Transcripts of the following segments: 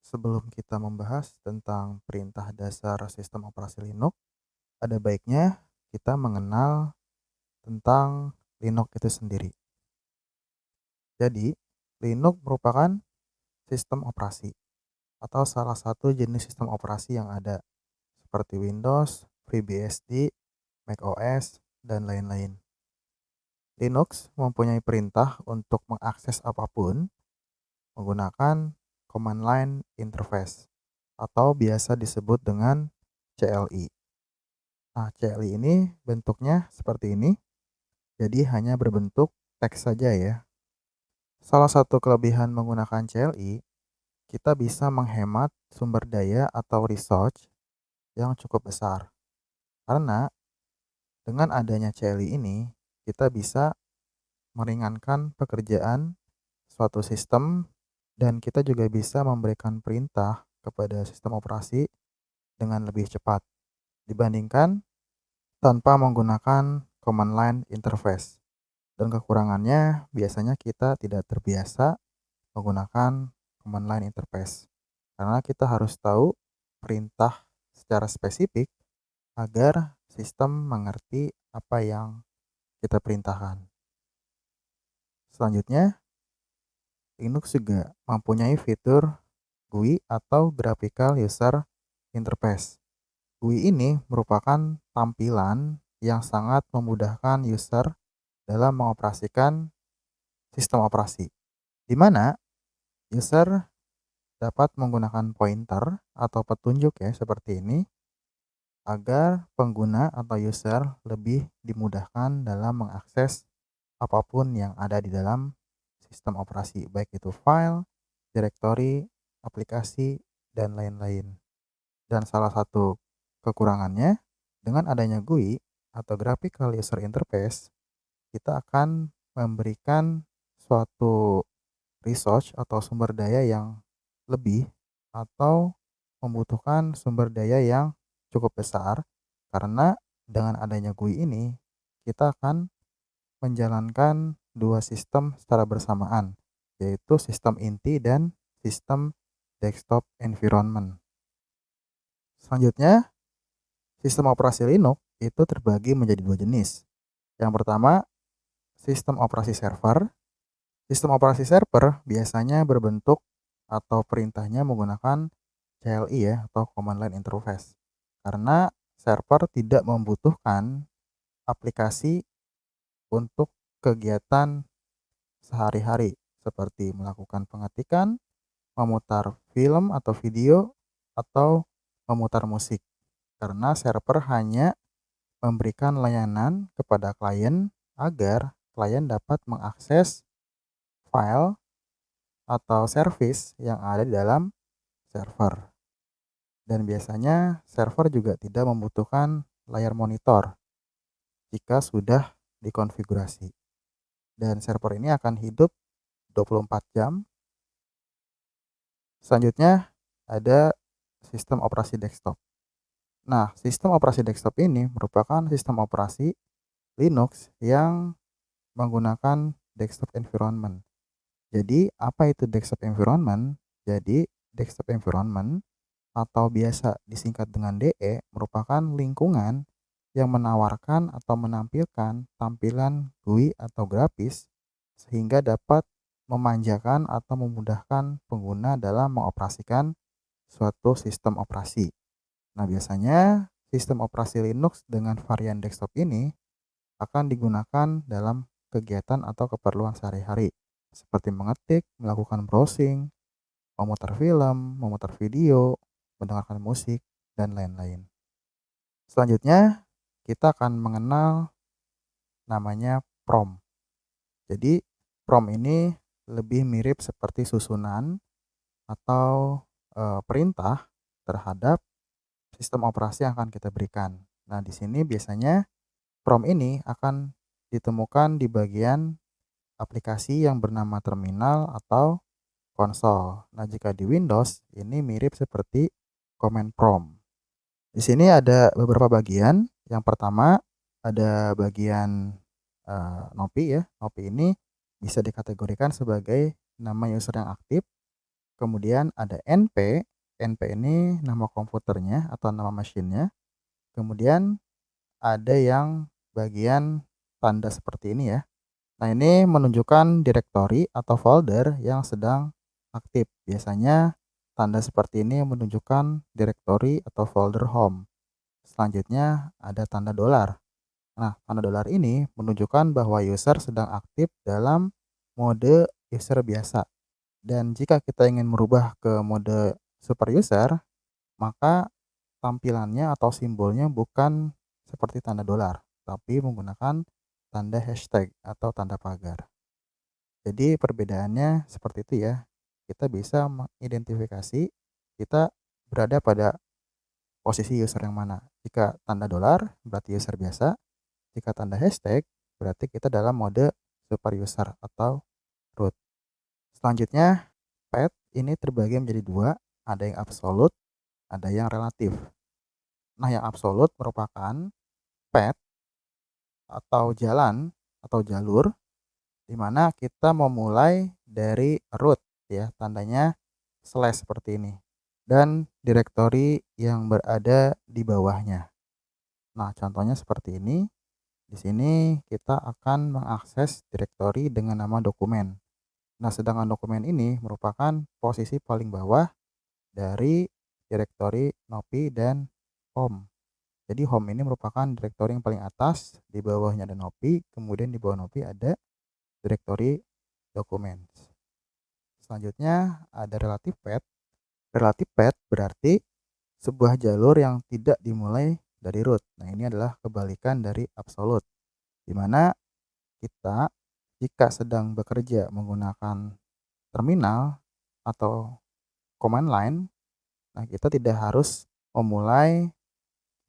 Sebelum kita membahas tentang perintah dasar sistem operasi Linux, ada baiknya kita mengenal tentang Linux itu sendiri. Jadi, Linux merupakan sistem operasi atau salah satu jenis sistem operasi yang ada, seperti Windows, FreeBSD, macOS, dan lain-lain. Linux mempunyai perintah untuk mengakses apapun menggunakan command line interface atau biasa disebut dengan CLI. Nah, CLI ini bentuknya seperti ini, jadi hanya berbentuk teks saja ya. Salah satu kelebihan menggunakan CLI, kita bisa menghemat sumber daya atau resource yang cukup besar. Karena dengan adanya CLI ini, kita bisa meringankan pekerjaan suatu sistem dan kita juga bisa memberikan perintah kepada sistem operasi dengan lebih cepat dibandingkan tanpa menggunakan command line interface. Dan kekurangannya biasanya kita tidak terbiasa menggunakan command line interface. Karena kita harus tahu perintah secara spesifik agar sistem mengerti apa yang kita perintahkan. Selanjutnya, Linux juga mempunyai fitur GUI atau Graphical User Interface. GUI ini merupakan tampilan yang sangat memudahkan user dalam mengoperasikan sistem operasi, di mana user dapat menggunakan pointer atau petunjuk ya seperti ini agar pengguna atau user lebih dimudahkan dalam mengakses apapun yang ada di dalam sistem operasi, baik itu file, directory, aplikasi, dan lain-lain. Dan salah satu kekurangannya, dengan adanya GUI atau Graphical User Interface, kita akan memberikan suatu resource atau sumber daya yang lebih atau membutuhkan sumber daya yang cukup besar karena dengan adanya GUI ini kita akan menjalankan dua sistem secara bersamaan, yaitu sistem inti dan sistem desktop environment. Selanjutnya, sistem operasi Linux itu terbagi menjadi dua jenis. Yang pertama, sistem operasi server. Sistem operasi server biasanya berbentuk atau perintahnya menggunakan CLI ya atau command line interface. Karena server tidak membutuhkan aplikasi untuk kegiatan sehari-hari seperti melakukan pengetikan, memutar film atau video, atau memutar musik. Karena server hanya memberikan layanan kepada klien agar klien dapat mengakses file atau service yang ada di dalam server. Dan biasanya server juga tidak membutuhkan layar monitor jika sudah dikonfigurasi. Dan server ini akan hidup 24 jam. Selanjutnya ada sistem operasi desktop. Nah, sistem operasi desktop ini merupakan sistem operasi Linux yang menggunakan desktop environment. Jadi, apa itu desktop environment? Jadi, desktop environment atau biasa disingkat dengan DE merupakan lingkungan yang menawarkan atau menampilkan tampilan GUI atau grafis sehingga dapat memanjakan atau memudahkan pengguna dalam mengoperasikan suatu sistem operasi. Nah, biasanya sistem operasi Linux dengan varian desktop ini akan digunakan dalam kegiatan atau keperluan sehari-hari, seperti mengetik, melakukan browsing, memutar film, memutar video, mendengarkan musik, dan lain-lain. Selanjutnya, kita akan mengenal namanya prompt. Jadi, prompt ini lebih mirip seperti susunan atau perintah terhadap sistem operasi yang akan kita berikan. Nah, di sini biasanya prompt ini akan ditemukan di bagian aplikasi yang bernama terminal atau konsol. Nah, jika di Windows ini mirip seperti command prompt. Di sini ada beberapa bagian. Yang pertama ada bagian NOPI ya. NOPI ini bisa dikategorikan sebagai nama user yang aktif kemudian ada np. np ini nama komputernya atau nama mesinnya. Kemudian ada yang bagian tanda seperti ini ya. Nah, ini menunjukkan direktori atau folder yang sedang aktif. Biasanya tanda seperti ini menunjukkan direktori atau folder home. Selanjutnya ada tanda dolar. Nah, tanda dolar ini menunjukkan bahwa user sedang aktif dalam mode user biasa. Dan jika kita ingin merubah ke mode super user, maka tampilannya atau simbolnya bukan seperti tanda dolar, tapi menggunakan tanda hashtag atau tanda pagar. Jadi perbedaannya seperti itu ya. Kita bisa mengidentifikasi kita berada pada posisi user yang mana. Jika tanda dolar berarti user biasa, jika tanda hashtag berarti kita dalam mode super user atau root. Selanjutnya, path ini terbagi menjadi dua, ada yang absolut, ada yang relatif. Nah, yang absolut merupakan path atau jalan atau jalur di mana kita memulai dari root ya, tandanya slash seperti ini, dan direktori yang berada di bawahnya. Nah, contohnya seperti ini. Di sini kita akan mengakses direktori dengan nama dokumen. Nah, sedangkan dokumen ini merupakan posisi paling bawah dari direktori Nopi dan home. Jadi home ini merupakan direktori yang paling atas, di bawahnya ada Nopi, kemudian di bawah Nopi ada direktori dokumen. Selanjutnya ada relative path. Relative path berarti sebuah jalur yang tidak dimulai dari root. Nah, ini adalah kebalikan dari absolute, di mana kita jika sedang bekerja menggunakan terminal atau command line, nah kita tidak harus memulai,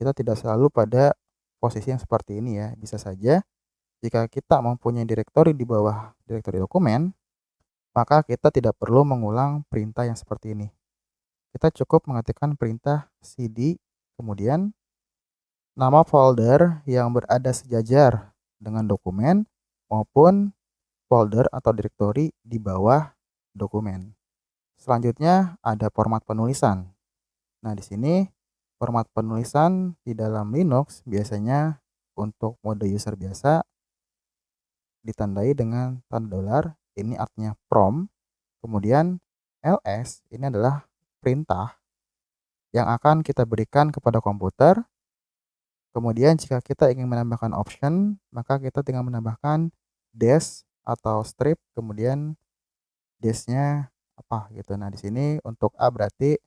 kita tidak selalu pada posisi yang seperti ini ya. Bisa saja jika kita mempunyai direktori di bawah direktori dokumen, maka kita tidak perlu mengulang perintah yang seperti ini. Kita cukup mengetikkan perintah cd, kemudian nama folder yang berada sejajar dengan dokumen maupun folder atau direktori di bawah dokumen. Selanjutnya ada format penulisan. Nah, di sini format penulisan di dalam Linux biasanya untuk mode user biasa ditandai dengan tanda dolar, ini artinya prompt. Kemudian ls ini adalah perintah yang akan kita berikan kepada komputer. Kemudian jika kita ingin menambahkan option, maka kita tinggal menambahkan dash atau strip, kemudian dash-nya apa gitu. Nah, di sini untuk A berarti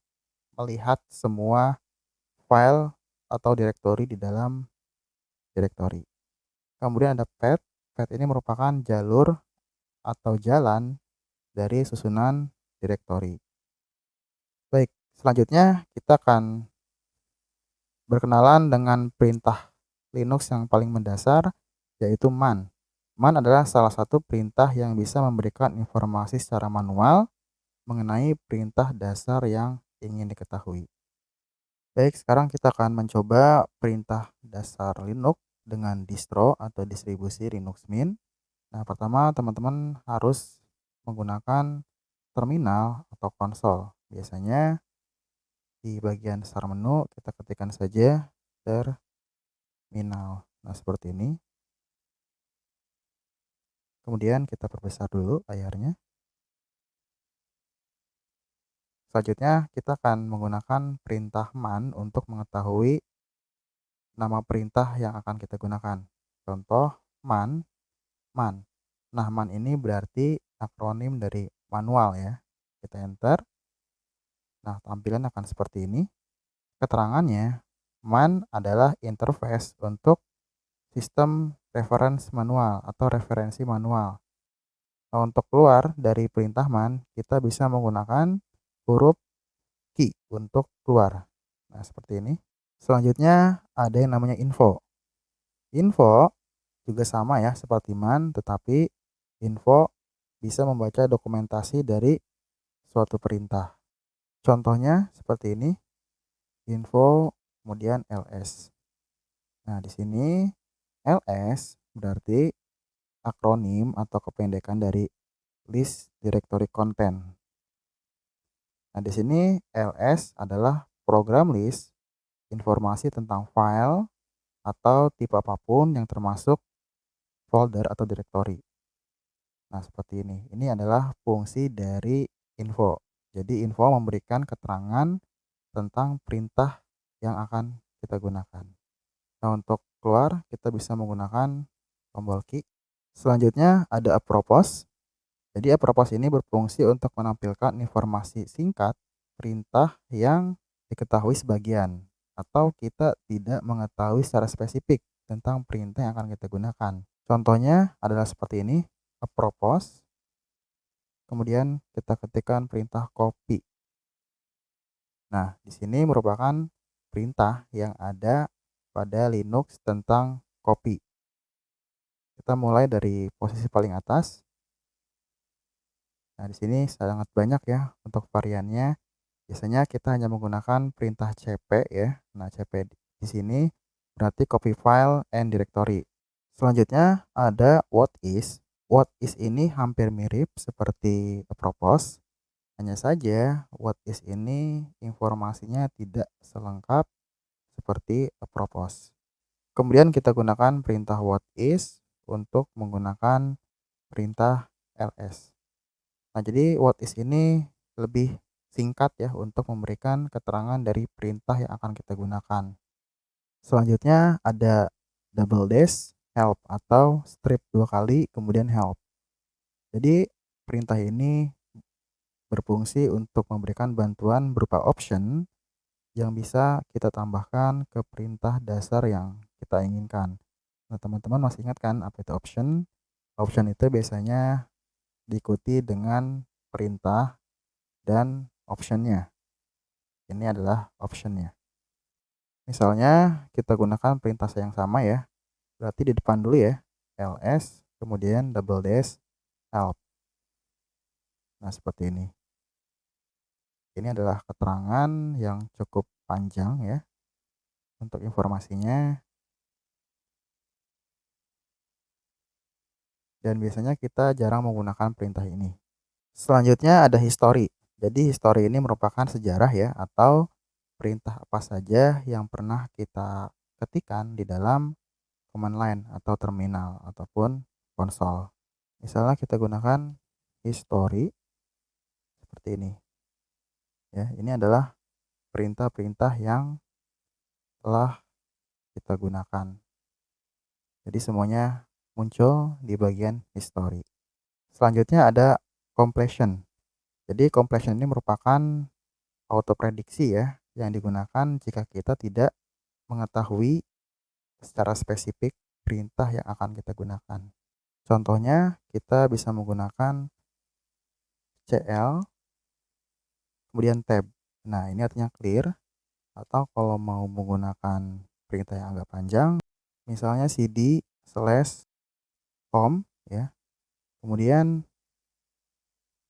melihat semua file atau direktori di dalam direktori. Kemudian ada path. Path ini merupakan jalur atau jalan dari susunan direktori. Baik, selanjutnya kita akan berkenalan dengan perintah Linux yang paling mendasar, yaitu man. Man adalah salah satu perintah yang bisa memberikan informasi secara manual mengenai perintah dasar yang ingin diketahui. Baik, sekarang kita akan mencoba perintah dasar Linux dengan distro atau distribusi Linux Mint. Nah, pertama teman-teman harus menggunakan terminal atau konsol. Biasanya di bagian start menu kita ketikkan saja terminal. Nah, seperti ini. Kemudian kita perbesar dulu layarnya. Selanjutnya kita akan menggunakan perintah man untuk mengetahui nama perintah yang akan kita gunakan. Contoh man. Nah, man ini berarti akronim dari manual ya. Kita enter. Nah, tampilan akan seperti ini. Keterangannya, man adalah interface untuk sistem reference manual atau referensi manual. Nah, untuk keluar dari perintah man, kita bisa menggunakan huruf key untuk keluar. Nah, seperti ini. Selanjutnya ada yang namanya info. Info juga sama ya seperti man, tetapi info bisa membaca dokumentasi dari suatu perintah. Contohnya seperti ini, info kemudian ls. Nah, di sini ls berarti akronim atau kependekan dari list directory content. Nah, di sini ls adalah program list informasi tentang file atau tipe apapun yang termasuk folder atau direktori. Nah, seperti ini. Ini adalah fungsi dari info. Jadi info memberikan keterangan tentang perintah yang akan kita gunakan. Nah, untuk keluar kita bisa menggunakan tombol key. Selanjutnya ada apropos. Jadi apropos ini berfungsi untuk menampilkan informasi singkat perintah yang diketahui sebagian atau kita tidak mengetahui secara spesifik tentang perintah yang akan kita gunakan. Contohnya adalah seperti ini, apropos, kemudian kita ketikkan perintah copy. Nah, di sini merupakan perintah yang ada pada Linux tentang copy. Kita mulai dari posisi paling atas. Nah, di sini sangat banyak ya untuk variannya. Biasanya kita hanya menggunakan perintah cp ya. Nah, cp di sini berarti copy file and directory. Selanjutnya ada what is. What is ini hampir mirip seperti apropos. Hanya saja what is ini informasinya tidak selengkap seperti apropos. Kemudian kita gunakan perintah what is untuk menggunakan perintah ls. Nah, jadi what is ini lebih singkat ya untuk memberikan keterangan dari perintah yang akan kita gunakan. Selanjutnya ada double dash help atau strip 2 kali kemudian help. Jadi perintah ini berfungsi untuk memberikan bantuan berupa option yang bisa kita tambahkan ke perintah dasar yang kita inginkan. Nah, teman-teman masih ingat kan apa itu option? Option itu biasanya diikuti dengan perintah dan optionnya. Ini adalah optionnya. Misalnya kita gunakan perintah yang sama ya. Berarti di depan dulu ya, ls, kemudian double dash help. Nah, seperti ini. Ini adalah keterangan yang cukup panjang ya untuk informasinya. Dan biasanya kita jarang menggunakan perintah ini. Selanjutnya ada history. Jadi history ini merupakan sejarah ya atau perintah apa saja yang pernah kita ketikkan di dalam command line atau terminal ataupun konsol. Misalnya kita gunakan history seperti ini. Ya, ini adalah perintah-perintah yang telah kita gunakan. Jadi semuanya muncul di bagian history. Selanjutnya ada completion. Jadi completion ini merupakan auto prediksi ya yang digunakan jika kita tidak mengetahui secara spesifik perintah yang akan kita gunakan. Contohnya kita bisa menggunakan cl kemudian tab. Nah, ini artinya clear, atau kalau mau menggunakan perintah yang agak panjang misalnya cd/home ya. Kemudian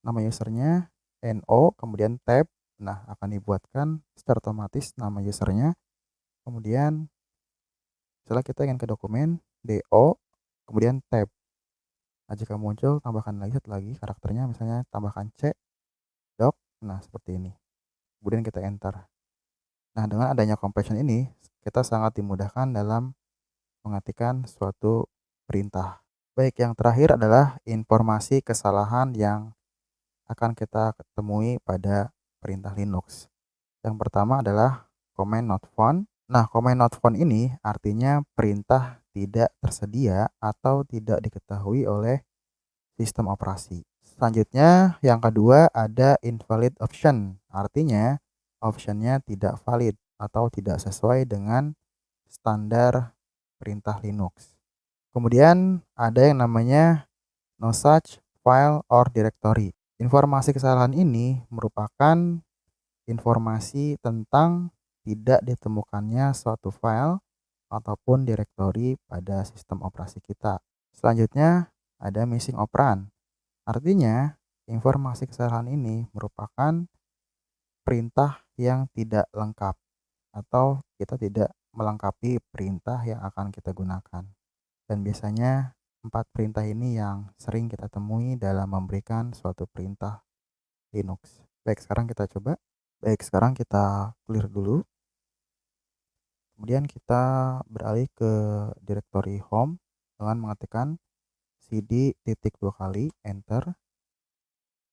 nama usernya no kemudian tab. Nah, akan dibuatkan secara otomatis nama usernya. Kemudian setelah kita ingin ke dokumen do kemudian tab. Nah, jika muncul tambahkan lagi satu lagi karakternya, misalnya tambahkan c doc. Nah, seperti ini. Kemudian kita enter. Nah, dengan adanya completion ini kita sangat dimudahkan dalam mengetikkan suatu perintah. Baik, yang terakhir adalah informasi kesalahan yang akan kita temui pada perintah Linux. Yang pertama adalah command not found. Nah, command not found ini artinya perintah tidak tersedia atau tidak diketahui oleh sistem operasi. Selanjutnya, yang kedua ada invalid option. Artinya optionnya tidak valid atau tidak sesuai dengan standar perintah Linux. Kemudian ada yang namanya no such file or directory. Informasi kesalahan ini merupakan informasi tentang tidak ditemukannya suatu file ataupun direktori pada sistem operasi kita. Selanjutnya ada missing operand. Artinya informasi kesalahan ini merupakan perintah yang tidak lengkap atau kita tidak melengkapi perintah yang akan kita gunakan. Dan biasanya 4 perintah ini yang sering kita temui dalam memberikan suatu perintah Linux. Baik, sekarang kita coba. Baik, sekarang kita clear dulu. Kemudian kita beralih ke directory home dengan mengetikkan cd titik 2 kali, enter.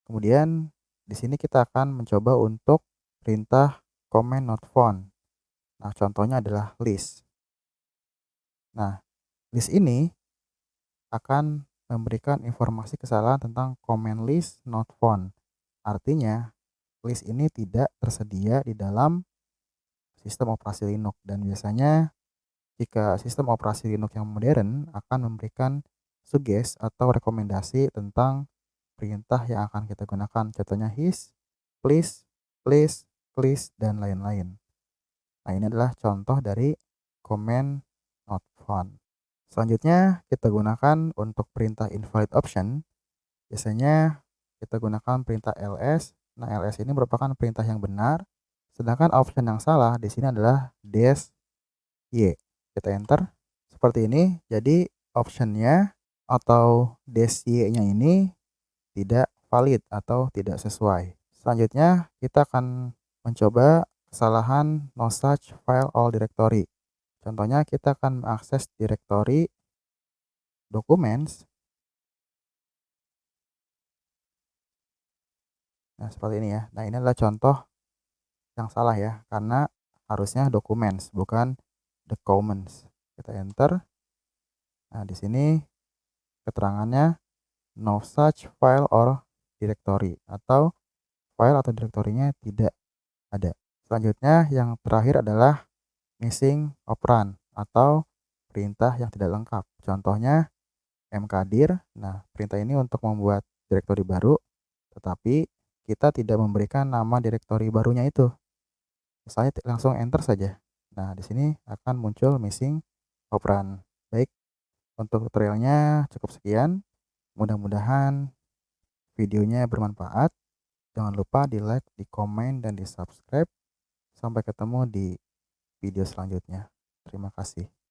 Kemudian di sini kita akan mencoba untuk perintah command not found. Nah, contohnya adalah list. Nah, list ini akan memberikan informasi kesalahan tentang command list not found. Artinya, list ini tidak tersedia di dalam sistem operasi Linux, dan biasanya jika sistem operasi Linux yang modern akan memberikan suggest atau rekomendasi tentang perintah yang akan kita gunakan. Contohnya his, please, please, please, dan lain-lain. Nah, ini adalah contoh dari command not found. Selanjutnya kita gunakan untuk perintah invalid option. Biasanya kita gunakan perintah ls. Nah, ls ini merupakan perintah yang benar, sedangkan option yang salah di sini adalah -y. Kita enter seperti ini. Jadi optionnya atau -y-nya ini tidak valid atau tidak sesuai. Selanjutnya kita akan mencoba kesalahan no such file all directory. Contohnya kita akan mengakses directory documents. Nah, seperti ini ya. Nah, ini adalah contoh yang salah ya, karena harusnya documents bukan documents. Kita enter. Nah, di sini keterangannya no such file or directory, atau file atau direktorinya tidak ada. Selanjutnya yang terakhir adalah missing operand atau perintah yang tidak lengkap. Contohnya mkdir. Nah, perintah ini untuk membuat direktori baru, tetapi kita tidak memberikan nama direktori barunya itu. Saya langsung enter saja. Nah, di sini akan muncul missing operand. Baik, untuk tutorialnya cukup sekian. Mudah-mudahan videonya bermanfaat. Jangan lupa di like, di komen, dan di subscribe. Sampai ketemu di video selanjutnya. Terima kasih.